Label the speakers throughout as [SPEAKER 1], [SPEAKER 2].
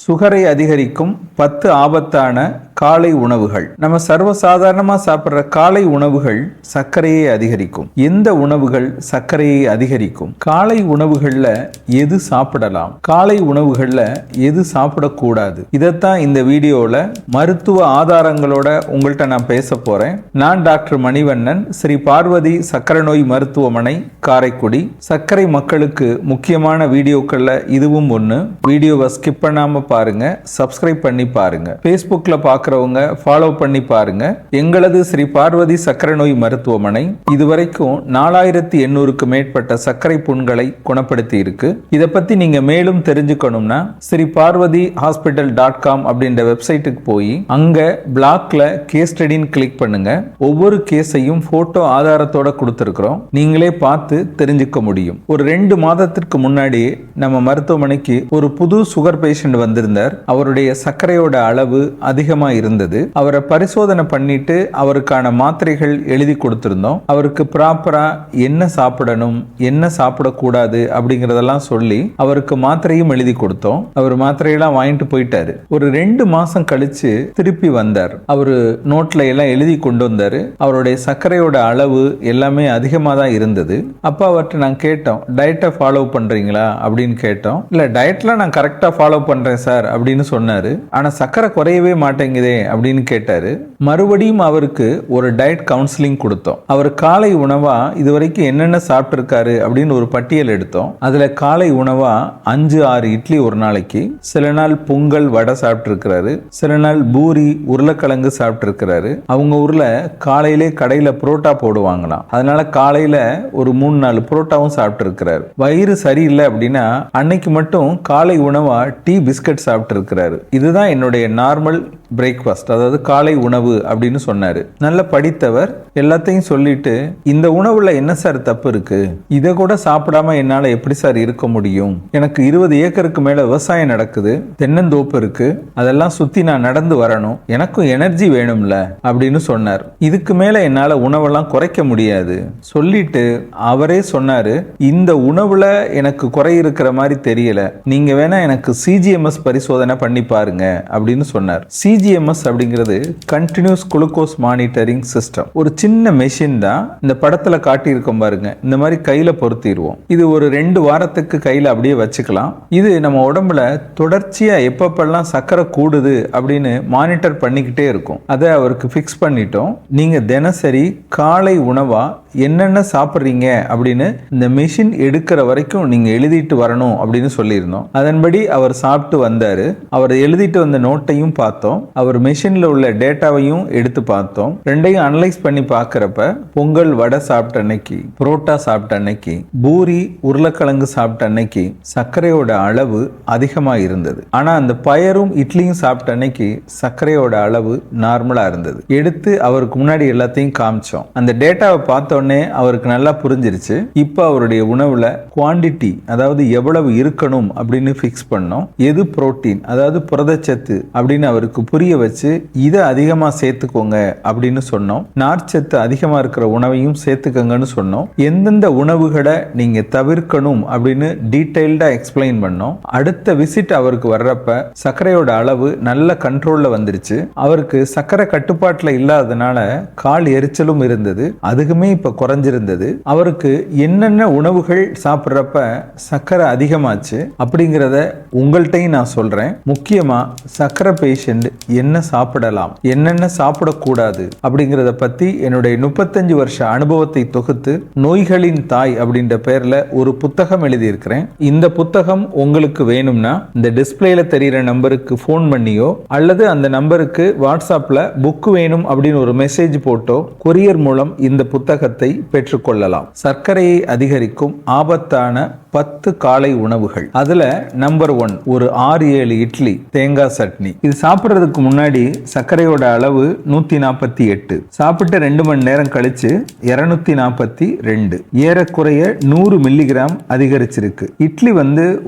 [SPEAKER 1] சுகரை அதிகரிக்கும் 10 ஆபத்தான காலை உணவுகள். நம்ம சர்வசாதாரணமாக சாப்பிட்ற காலை உணவுகள் சர்க்கரையை அதிகரிக்கும். எந்த உணவுகள் சர்க்கரையை அதிகரிக்கும்? காலை உணவுகளில் எது சாப்பிடலாம், காலை உணவுகளில் எது சாப்பிடக்கூடாது, இதைத்தான் இந்த வீடியோவில் மருத்துவ ஆதாரங்களோட உங்கள்கிட்ட நான் பேச போகிறேன். நான் டாக்டர் மணிவண்ணன், ஸ்ரீ பார்வதி சர்க்கரை நோய் மருத்துவமனை, காரைக்குடி. சர்க்கரை மக்களுக்கு முக்கியமான வீடியோக்களில் இதுவும் ஒன்று. வீடியோவை ஸ்கிப் பண்ணாமல் பாருங்க, சப்ஸ்கிரைப் பண்ணி பாருங்க. ஃபேஸ்புக்கில் பார்க்குறவங்க ஃபாலோ பண்ணி பாருங்க. எங்களது ஸ்ரீ பார்வதி சர்க்கரை நோய் மருத்துவமனை இதுவரைக்கும் 4800க்கு மேற்பட்ட சர்க்கரை புண்களை குணப்படுத்தி இருக்கு. இதை பத்தி நீங்க மேலும் தெரிஞ்சுக்கணும்னா ஸ்ரீ பார்வதி ஹாஸ்பிட்டல்.com அப்படின்ற வெப்சைட்டுக்கு போய் அங்க பிளாக்ல கேஸ் ஸ்டடின்னு கிளிக் பண்ணுங்க. ஒவ்வொரு கேஸையும் போட்டோ ஆதாரத்தோட கொடுத்துருக்கிறோம், நீங்களே பார்த்து தெரிஞ்சுக்க முடியும். ஒரு 2 மாதத்திற்கு முன்னாடி நம்ம மருத்துவமனைக்கு ஒரு புது சுகர் பேஷண்ட் வந்திருந்தார். அவருடைய சர்க்கரையோட அளவு அதிகமா இருந்தது. அவரை பரிசோதனை பண்ணிட்டு அவருக்கான மாத்திரைகள் எழுதி கொடுத்திருந்தோம். அவருக்கு ப்ராப்பரா என்ன சாப்பிடணும், என்ன சாப்பிடக்கூடாது அப்படிங்கறதெல்லாம் சொல்லி அவருக்கு மாத்திரையும் எழுதி கொடுத்தோம். அவர் மாத்திரையெல்லாம் வாங்கிட்டு போயிட்டாரு. ஒரு 2 மாசம் கழிச்சு திருப்பி வந்தார். அவரு நோட்ல எல்லாம் எழுதி கொண்டு வந்தாரு. அவருடைய சர்க்கரையோட அளவு எல்லாமே அதிகமா தான் இருந்தது. அப்ப அவர்கிட்ட நான் கேட்டோம், டயட்டை ஃபாலோ பண்றீங்களா அப்படின்னு கேட்டோம். இல்ல, டயட்லாம் நான் கரெக்டா ஃபாலோ பண்றேன் சார் அப்படின்னு சொன்னாரு. ஆனா சர்க்கரை குறையவே மாட்டேங்குதே அப்படின்னு கேட்டாரு. மறுபடியும் அவருக்கு ஒரு டயட் கவுன்சிலிங் கொடுத்தோம். அவர் காலை உணவா இதுவரைக்கும் என்னென்ன சாப்பிட்டிருக்காரு அப்படின்னு ஒரு பட்டியல் எடுத்தோம். அதுல காலை உணவா 5-6 இட்லி ஒரு நாளைக்கு, சில நாள் பொங்கல் வடை சாப்பிட்டு இருக்கிறாரு, சில நாள் பூரி உருளைக்கிழங்கு சாப்பிட்டு இருக்கிறாரு. அவங்க ஊர்ல காலையிலே கடையில புரோட்டா போடுவாங்களாம், அதனால காலையில ஒரு 3-4 புரோட்டாவும் சாப்பிட்டு இருக்கிறாரு. வயிறு சரியில்லை அப்படின்னா அன்னைக்கு மட்டும் காலை உணவா டீ பிஸ்கட் சாப்பிட்டு இருக்கிறாரு. இதுதான் என்னுடைய நார்மல் பிரேக்ஃபாஸ்ட், அதாவது காலை உணவு அப்படின்னு சொன்னாரு. நல்ல படித்தவர். எல்லாத்தையும் சொல்லிட்டு, இந்த உணவுல என்ன சார் தப்பு இருக்கு, இதை கூட சாப்பிடாம என்னால எப்படி சார் இருக்க முடியும், எனக்கு 20 ஏக்கருக்கு மேல விவசாயம் நடக்குது, தென்னந்தோப்பு இருக்கு, அதெல்லாம் சுத்தி நான் நடந்து வரணும், எனக்கும் எனர்ஜி வேணும்ல அப்படின்னு சொன்னார். இதுக்கு மேல என்னால உணவெல்லாம் குறைக்க முடியாது சொல்லிட்டு அவரே சொன்னாரு, இந்த உணவுல எனக்கு குறை இருக்கிற மாதிரி தெரியல, நீங்க வேணா எனக்கு CGMS பரிசோதனை பண்ணி பாருங்க அப்படின்னு சொன்னார். CGMS அப்படிங்கிறது கண்டினியூஸ் குளுக்கோஸ் மானிட்டரிங் சிஸ்டம். ஒரு சின்ன மெஷின் தான். இந்த படத்துல காட்டி இருக்கோம் பாருங்க, இந்த மாதிரி கையில பொருத்திடுவோம். இது ஒரு 2 வாரத்துக்கு கையில அப்படியே வச்சுக்கலாம். இது நம்ம உடம்புல தொடர்ச்சியா எப்பப்பெல்லாம் சர்க்கரை கூடுது அப்படின்னு மானிட்டர் பண்ணிக்கிட்டே இருக்கும். அதை அவருக்கு ஃபிக்ஸ் பண்ணிட்டோம். நீங்க தினசரி காலை உணவா என்னென்ன சாப்பிட்றீங்க அப்படின்னு இந்த மெஷின் எடுக்கிற வரைக்கும் நீங்க எழுதிட்டு வரணும் அப்படின்னு சொல்லியிருந்தோம். அதன்படி அவர் சாப்பிட்டு வந்தாரு. அவர் எழுதிட்டு வந்த நோட்டையும் பார்த்தோம், அவர் மெஷின்ல உள்ள டேட்டாவையும் எடுத்து பார்த்தோம். ரெண்டையும் அனலைஸ் பண்ணி பார்க்கறப்ப பொங்கல் வடை சாப்பிட்ட அன்னைக்கு, புரோட்டா சாப்பிட்ட அன்னைக்கு, பூரி உருளைக்கிழங்கு சாப்பிட்ட அன்னைக்கு சர்க்கரையோட அளவு அதிகமா இருந்தது. ஆனா அந்த பயரும் இட்லியும் சாப்பிட்ட அன்னைக்கு சர்க்கரையோட அளவு நார்மலா இருந்தது. எடுத்து அவருக்கு முன்னாடி எல்லாத்தையும் காமிச்சோம். அந்த டேட்டாவை பார்த்தோன்னே அவருக்கு நல்லா புரிஞ்சிருச்சு. இப்ப அவருடைய உணவுல குவாண்டிட்டி, அதாவது எவ்வளவு இருக்கணும் அப்படின்னு ஃபிக்ஸ் பண்ணோம். எது புரோட்டீன், அதாவது புரதச்சத்து அப்படின்னு அவருக்கு புரிய வச்சு இதை அதிகமா சேர்த்துக்கோங்க அப்படின்னு சொன்னோம். நார்ச்சத்து அதிகமா இருக்கிற உணவையும் சேர்த்துக்கங்கன்னு சொன்னோம். எந்தெந்த உணவுகளை நீங்க தவிர்க்கணும் அப்படின்னு டீடைல்டா எக்ஸ்பிளைன் பண்ணோம். அடுத்த விசிட் அவருக்கு வர்றப்ப சர்க்கரையோட அளவு நல்ல கண்ட்ரோல்ல வந்துருச்சு. அவருக்கு சர்க்கரை கட்டுப்பாட்டுல இல்லாததுனால கால் எரிச்சலும் இருந்தது, அதுக்குமே இப்ப குறைஞ்சிருந்தது. அவருக்கு என்னென்ன உணவுகள் சாப்பிட்றப்ப சர்க்கரை அதிகமாச்சு அப்படிங்கிறத உங்கள்கிட்டையும் நான் சொல்றேன். முக்கியமா சர்க்கரை பேஷண்ட் என்ன சாப்பிடலாம், என்னென்ன சாப்பிடக்கூடாது அப்படிங்கிறத பத்தி என்னுடைய 35 வருஷ அனுபவத்தை தொகுத்து நோய்களின் தாய் அப்படின்ற பெயர்ல ஒரு புத்தகம் எழுதியிருக்கிறேன். இந்த புத்தகம் உங்களுக்கு வேணும்னா இந்த டிஸ்பிளேல தெரிகிற நம்பருக்கு ஃபோன் பண்ணியோ அல்லது அந்த நம்பருக்கு வாட்ஸ்அப்ல புக் வேணும் அப்படின்னு ஒரு மெசேஜ் போட்டோ கொரியர் மூலம் இந்த புத்தகத்தை பெற்றுக்கொள்ளலாம். சர்க்கரையை அதிகரிக்கும் ஆபத்தான 10 காலை உணவுகள். அதுல நம்பர் 1 ஒரு 6-7 இட்லி தேங்காய் சட்னி. இது சாப்பிட்றதுக்கு முன்னாடி சர்க்கரையோட அளவு 148, சாப்பிட்டு 2 மணி நேரம் கழிச்சு 242, ஏறக்குறைய 100 மில்லிகிராம் அதிகரிச்சிருக்கு. இட்லி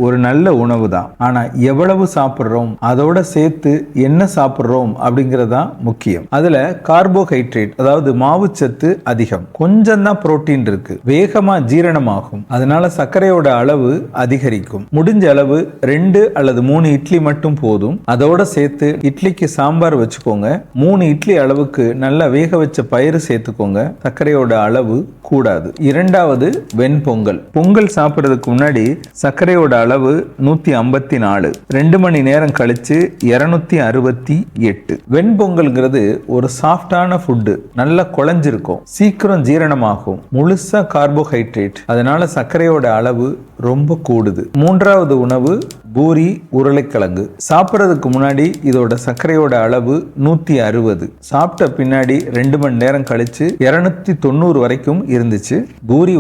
[SPEAKER 1] ஒரு நல்ல உணவு தான், ஆனா எவ்வளவு சாப்பிட்றோம், அதோட சேர்த்து என்ன சாப்பிட்றோம் அப்படிங்கறதா முக்கியம். அதுல கார்போஹைட்ரேட், அதாவது மாவுச்சத்து அதிகம், கொஞ்சம் தான் புரோட்டீன் இருக்கு, வேகமா ஜீரணமாகும். அதனால சர்க்கரையோட அளவு அதிகரிக்கும். முடிஞ்ச அளவு 2 அல்லது 3 இட்லி மட்டும் போதும். அதோட சேர்த்து இட்லிக்கு சாம்பார் வச்சுக்கோங்க. 3 இட்லி அளவுக்கு நல்லா வேக வச்ச பயிறு சேர்த்துக்கோங்க. சர்க்கரையோட அளவு கூடாது. இரண்டாவது வெண்பொங்கல். பொங்கல் சாப்பிட்றதுக்கு முன்னாடி சர்க்கரையோட அளவு 154, 2 மணி நேரம் கழிச்சு 268. வெண்பொங்கல்ங்கிறது ஒரு சாஃப்டான ஃபுட்டு, நல்லா குழஞ்சிருக்கும், சீக்கிரம் ஜீரணமாகும், முழுசா கார்போஹைட்ரேட், அதனால சர்க்கரையோட அளவு ரொம்ப கூடுது. மூன்றாவது உணவு பூரி உருளைக்கிழங்கு. சாப்பிட்றதுக்கு முன்னாடி இதோட சர்க்கரையோட அளவு 160, சாப்பிட்ட பின்னாடி 2 மணி நேரம் கழிச்சு 290 வரைக்கும் இருந்துச்சு. பூரி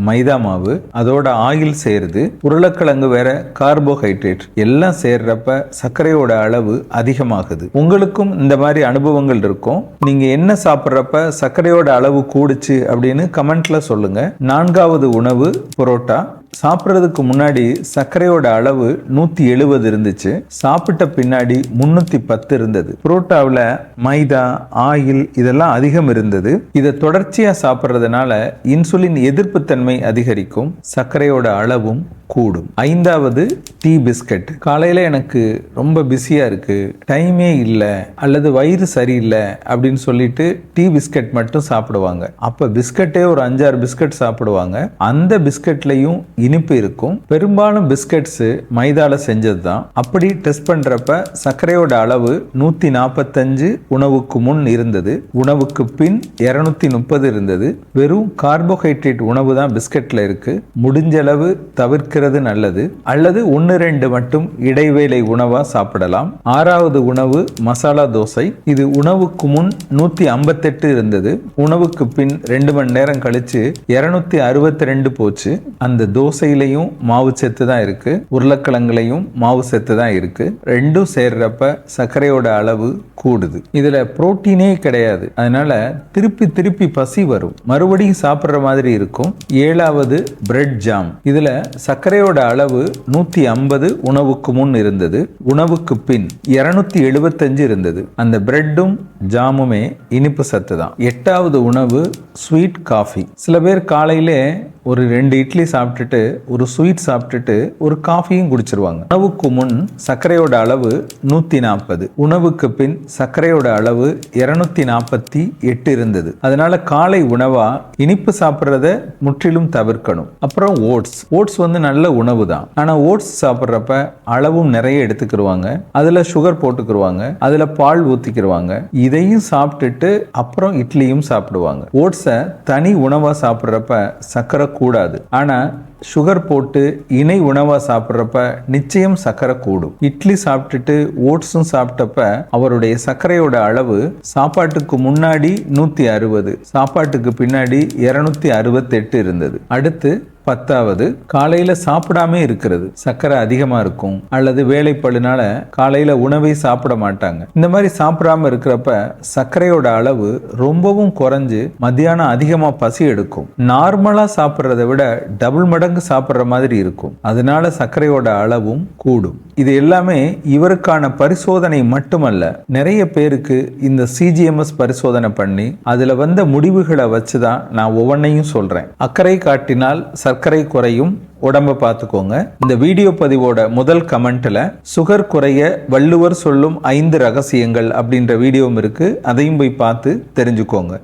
[SPEAKER 1] மைதா மாவு, அதோட ஆயில் சேருது, உருளைக்கிழங்கு வேற கார்போஹைட்ரேட், எல்லாம் சேர்றப்ப சர்க்கரையோட அளவு அதிகமாகுது. உங்களுக்கும் இந்த மாதிரி அனுபவங்கள் இருக்கும். நீங்க என்ன சாப்பிட்றப்ப சர்க்கரையோட அளவு கூடுச்சு அப்படின்னு கமெண்ட்ல சொல்லுங்க. நான்காவது உணவு புரோட்டா. சாப்பிட்றதுக்கு முன்னாடி சர்க்கரையோட அளவு 170 இருந்துச்சு, சாப்பிட்ட பின்னாடி 310 இருந்தது. புரோட்டாவில் மைதா, ஆயில் இதெல்லாம் அதிகம் இருந்தது. இதை தொடர்ச்சியா சாப்பிட்றதுனால இன்சுலின் எதிர்ப்பு தன்மை அதிகரிக்கும், சர்க்கரையோட அளவும் கூடும். ஐந்தாவது டீ பிஸ்கட். காலையில எனக்கு ரொம்ப பிஸியா இருக்கு, டைமே இல்லை அல்லது வயிறு சரியில்லை அப்படின்னு சொல்லிட்டு டீ பிஸ்கட் மட்டும் சாப்பிடுவாங்க. அப்ப பிஸ்கட்டே ஒரு 5-6 பிஸ்கட் சாப்பிடுவாங்க. அந்த பிஸ்கட்லையும் இனிப்பு இருக்கும். பெரும்பாலும் பிஸ்கட்ஸ் மைதால செஞ்சது தான். அப்படி டெஸ்ட் பண்றப்ப சர்க்கரையோட அளவு 145 உணவுக்கு முன் இருந்தது, உணவுக்கு பின் 230 இருந்தது. வெறும் கார்போஹைட்ரேட் உணவு தான் பிஸ்கட்ல இருக்கு. முடிஞ்ச அளவு தவிர்க்கிறது நல்லது, அல்லது 1-2 மட்டும் இடைவேளை உணவா சாப்பிடலாம். ஆறாவது உணவு மசாலா தோசை. இது உணவுக்கு முன் 158 இருந்தது, உணவுக்கு பின் 2 மணி நேரம் கழிச்சு 262 போச்சு. அந்த தோசையிலையும் மாவு சத்து தான் இருக்கு, உருளைக்கிழங்குலையும் மாவு சத்து தான் இருக்கு. ரெண்டும் சேர்றப்ப சர்க்கரையோட அளவு கூடுது. இதுல புரோட்டீனே கிடையாது, அதனால திருப்பி திருப்பி பசி வரும், மறுபடியும் சாப்பிட்ற மாதிரி இருக்கும். ஏழாவது பிரெட் ஜாம். இதுல சர்க்கரையோட அளவு 150 உணவுக்கு முன் இருந்தது, உணவுக்கு பின் 275 இருந்தது. அந்த பிரெட்டும் ஜாமுமே இனிப்பு சத்து தான். எட்டாவது உணவு ஸ்வீட் காஃபி. சில பேர் காலையிலே ஒரு 2 இட்லி சாப்பிட்டுட்டு ஒரு ஸ்வீட் சாப்பிட்டுட்டு ஒரு காஃபியும் குடிச்சிருவாங்க. உணவுக்கு முன் சர்க்கரையோட அளவு 140, உணவுக்கு பின் சர்க்கரையோட அளவு 248 இருந்தது. அதனால காலை உணவா இனிப்பு சாப்பிட்றத முற்றிலும் தவிர்க்கணும். அப்புறம் ஓட்ஸ் நல்ல உணவு தான், ஆனா ஓட்ஸ் சாப்பிட்றப்ப அளவும் நிறைய எடுத்துக்கிடுவாங்க, அதுல சுகர் போட்டுக்கிடுவாங்க, அதுல பால் ஊத்திக்கிடுவாங்க. இதையும் சாப்பிட்டுட்டு அப்புறம் இட்லியும் சாப்பிடுவாங்க. ஓட்ஸை தனி உணவா சாப்பிட்றப்ப சர்க்கரை கூடாது, ஆனா சுகர் போட்டு இணை உணவா சாப்பிட்றப்ப நிச்சயம் சர்க்கரை கூடும். இட்லி சாப்பிட்டுட்டு ஓட்ஸும் சாப்பிட்டப்ப அவருடைய சர்க்கரையோட அளவு சாப்பாட்டுக்கு முன்னாடி 160, சாப்பாட்டுக்கு பின்னாடி 268 இருந்தது. அடுத்து 10வது காலையில சாப்பிடாம இருக்கிறது. சர்க்கரை அதிகமா இருக்கும் அல்லது வேலைப்பளுனால காலையில உணவை சாப்பிட மாட்டாங்க. இந்த மாதிரி சாப்பிடாம இருக்கிறப்ப சர்க்கரையோட அளவு ரொம்பவும் குறைஞ்சு மத்தியானம் அதிகமா பசி எடுக்கும். நார்மலா சாப்பிட்றதை விட டபுள் மடங்கு சாப்பிட்ற மாதிரி இருக்கும், அதனால சர்க்கரையோட அளவும் கூடும். இது எல்லாமே இவருக்கான பரிசோதனை மட்டுமல்ல, நிறைய பேருக்கு இந்த சிஜிஎம்எஸ் பரிசோதனை பண்ணி அதுல வந்த முடிவுகளை வச்சுதான் நான் ஒவ்வொன்றையும் சொல்றேன். அக்கறை காட்டினால் சர்க்கரை குறையும், உடம்ப பார்த்துக்கோங்க. இந்த வீடியோ பதிவோட முதல் கமெண்ட்ல சுகர் குறைய வள்ளுவர் சொல்லும் 5 ரகசியங்கள் அப்படின்ற வீடியோவும் இருக்கு, அதையும் போய் பார்த்து தெரிஞ்சுக்கோங்க.